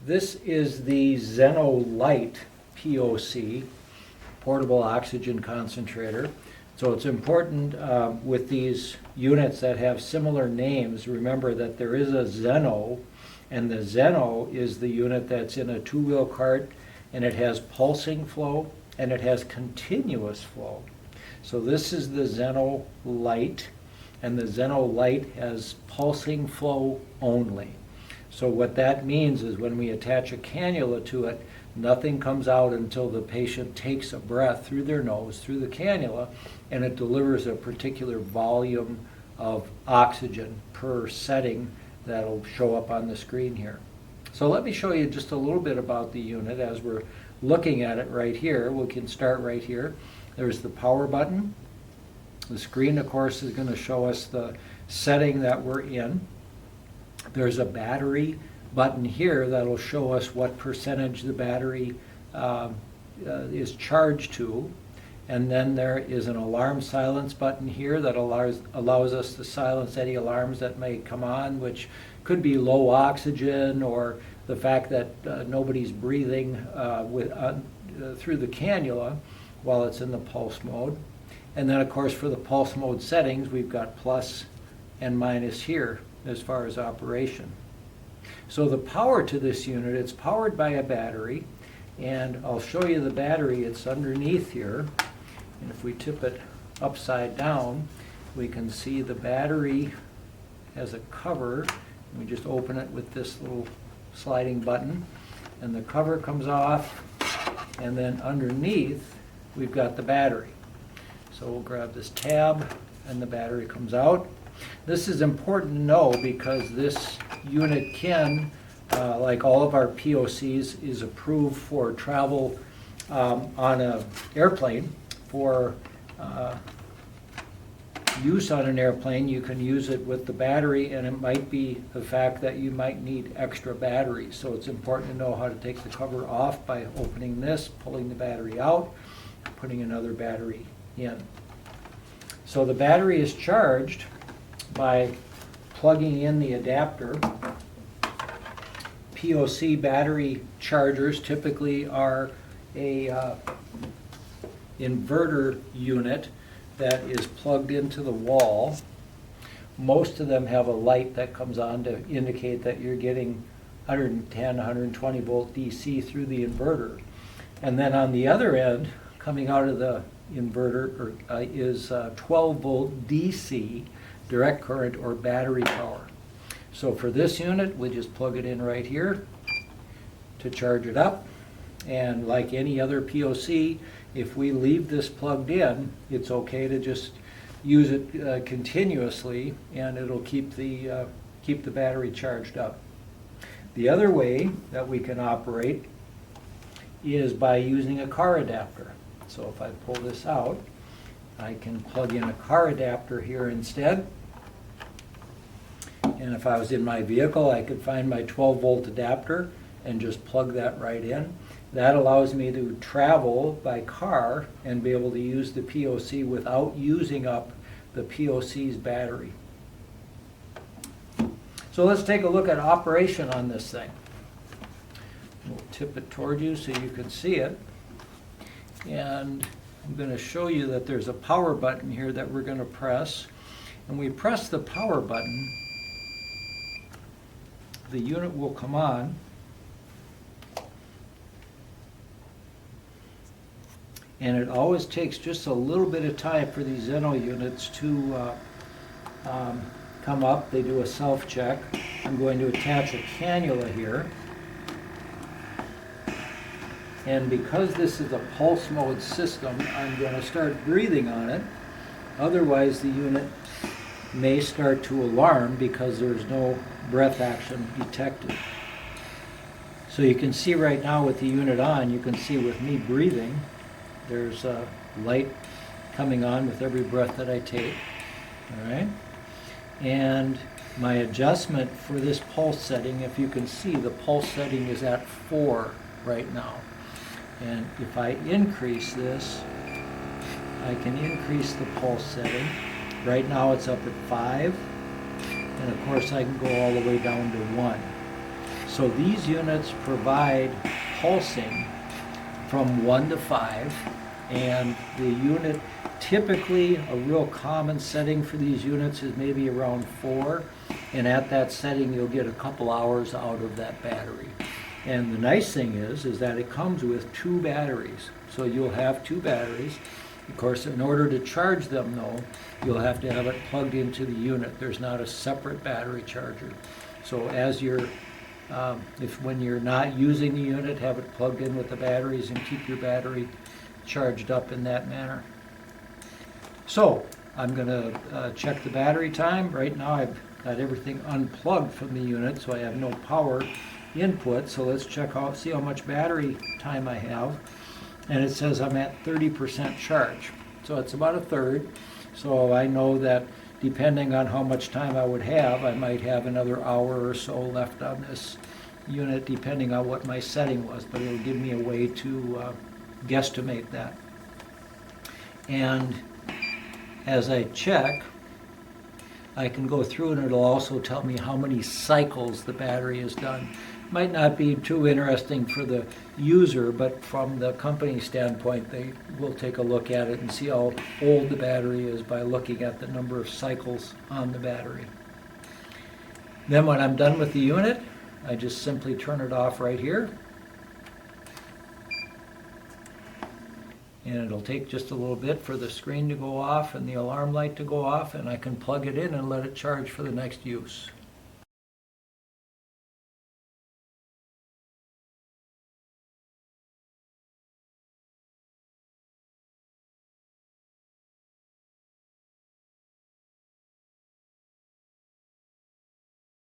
This is the Zen-O lite POC, portable oxygen concentrator. So it's important with these units that have similar names, remember that there is a Zen-O, and the Zen-O is the unit that's in a two-wheel cart, and it has pulsing flow and it has continuous flow. So this is the Zen-O lite, and the Zen-O lite has pulsing flow only. So what that means is when we attach a cannula to it, nothing comes out until the patient takes a breath through their nose, through the cannula, and it delivers a particular volume of oxygen per setting that'll show up on the screen here. So let me show you just a little bit about the unit as we're looking at it right here. We can start right here. There's the power button. The screen, of course, is going to show us the setting that we're in. There's a battery button here that'll show us what percentage the battery is charged to. And then there is an alarm silence button here that allows us to silence any alarms that may come on, which could be low oxygen or the fact that nobody's breathing through the cannula while it's in the pulse mode. And then, of course, for the pulse mode settings, we've got plus and minus here as far as operation. So the power to this unit, it's powered by a battery, and I'll show you the battery. It's underneath here, and if we tip it upside down, we can see the battery has a cover. We just open it with this little sliding button, and the cover comes off, and then underneath we've got the battery. So we'll grab this tab and the battery comes out. This is important to know because this unit can, like all of our POCs, is approved for travel on an airplane. For use on an airplane, you can use it with the battery, and it might be the fact that you might need extra batteries. So it's important to know how to take the cover off by opening this, pulling the battery out, putting another battery in. So the battery is charged by plugging in the adapter. POC battery chargers typically are a inverter unit that is plugged into the wall. Most of them have a light that comes on to indicate that you're getting 110, 120 volt DC through the inverter. And then on the other end, coming out of the inverter is 12 volt DC direct current or battery power. So for this unit, we just plug it in right here to charge it up. And like any other POC, if we leave this plugged in, it's okay to just use it continuously, and it'll keep the battery charged up. The other way that we can operate is by using a car adapter. So if I pull this out, I can plug in a car adapter here instead. And if I was in my vehicle, I could find my 12 volt adapter and just plug that right in. That allows me to travel by car and be able to use the POC without using up the POC's battery. So let's take a look at operation on this thing. We'll tip it toward you so you can see it. And I'm going to show you that there's a power button here that we're going to press. And we press the power button, the unit will come on. And it always takes just a little bit of time for these Zen-O units to come up. They do a self-check. I'm going to attach a cannula here. And because this is a pulse mode system, I'm going to start breathing on it. Otherwise, the unit may start to alarm because there's no breath action detected. So you can see right now with the unit on, you can see with me breathing, there's a light coming on with every breath that I take. All right? And my adjustment for this pulse setting, if you can see, the pulse setting is at 4 right now. And if I increase this, I can increase the pulse setting. Right now it's up at 5. And of course I can go all the way down to 1. So these units provide pulsing from 1 to 5, and the unit, typically a real common setting for these units is maybe around 4, and at that setting you'll get a couple hours out of that battery. And the nice thing is that it comes with 2 batteries. So you'll have 2 batteries. Of course, in order to charge them though, you'll have to have it plugged into the unit. There's not a separate battery charger. So as you're, when you're not using the unit, have it plugged in with the batteries and keep your battery charged up in that manner. So I'm going to check the battery time. Right now I've got everything unplugged from the unit, so I have no power input. So let's check out, see how much battery time I have. And it says I'm at 30% charge. So it's about a third. So I know that depending on how much time I would have, I might have another hour or so left on this unit, depending on what my setting was. But it'll give me a way to guesstimate that. And as I check, I can go through and it'll also tell me how many cycles the battery has done. Might not be too interesting for the user, but from the company standpoint, they will take a look at it and see how old the battery is by looking at the number of cycles on the battery. Then when I'm done with the unit, I just simply turn it off right here. And it'll take just a little bit for the screen to go off and the alarm light to go off, and I can plug it in and let it charge for the next use.